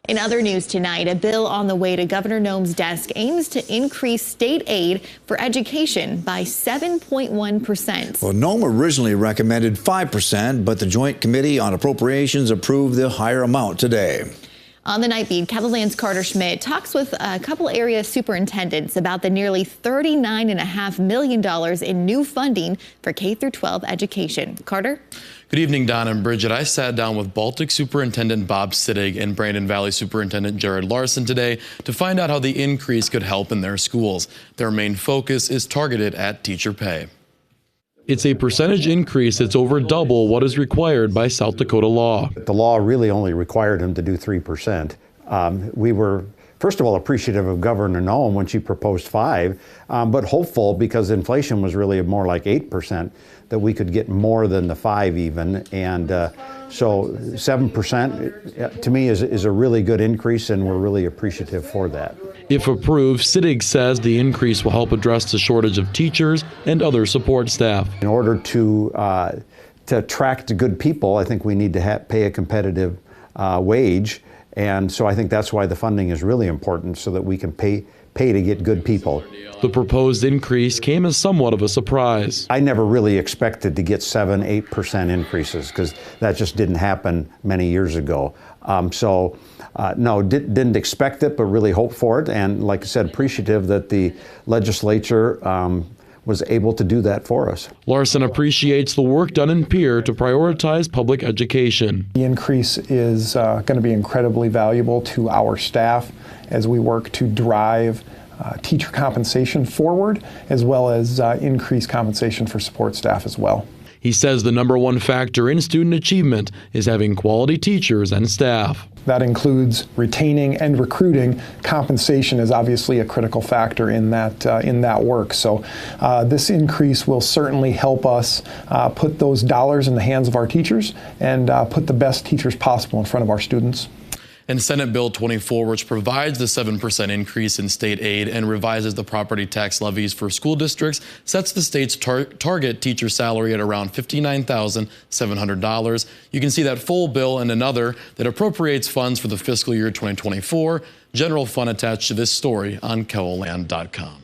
In other news tonight, a bill on the way to Governor Noem's desk aims to increase state aid for education by 7.1%. Well, Noem originally recommended 5%, but the Joint Committee on Appropriations approved the higher amount today. On the Night Beat, KELOLAND's Carter Schmidt talks with a couple area superintendents about the nearly $39.5 million in new funding for K-12 education. Carter? Good evening, Don and Bridget. I sat down with Baltic Superintendent Bob Sittig and Brandon Valley Superintendent Jared Larson today to find out how the increase could help in their schools. Their main focus is targeted at teacher pay. It's a percentage increase that's over double what is required by South Dakota law. The law really only required him to do 3%. We were, first of all, appreciative of Governor Noem when she proposed 5%, but hopeful because inflation was really more like 8%, that we could get more than the 5% even. And so 7% to me is a really good increase, and we're really appreciative for that. If approved, Sittig says the increase will help address the shortage of teachers and other support staff. In order to attract good people, I think we need to pay a competitive wage. And so I think that's why the funding is really important, so that we can pay to get good people. The proposed increase came as somewhat of a surprise. I never really expected to get 7-8% increases, because that just didn't happen many years ago. No, didn't expect it, but really hoped for it. And like I said, appreciative that the legislature was able to do that for us. Larson appreciates the work done in Pierre to prioritize public education. The increase is going to be incredibly valuable to our staff as we work to drive teacher compensation forward, as well as increase compensation for support staff as well. He says the #1 factor in student achievement is having quality teachers and staff. That includes retaining and recruiting. Compensation is obviously a critical factor in that work. So this increase will certainly help us put those dollars in the hands of our teachers and put the best teachers possible in front of our students. And Senate Bill 24, which provides the 7% increase in state aid and revises the property tax levies for school districts, sets the state's target teacher salary at around $59,700. You can see that full bill and another that appropriates funds for the fiscal year 2024 general fund attached to this story on KELOLAND.com.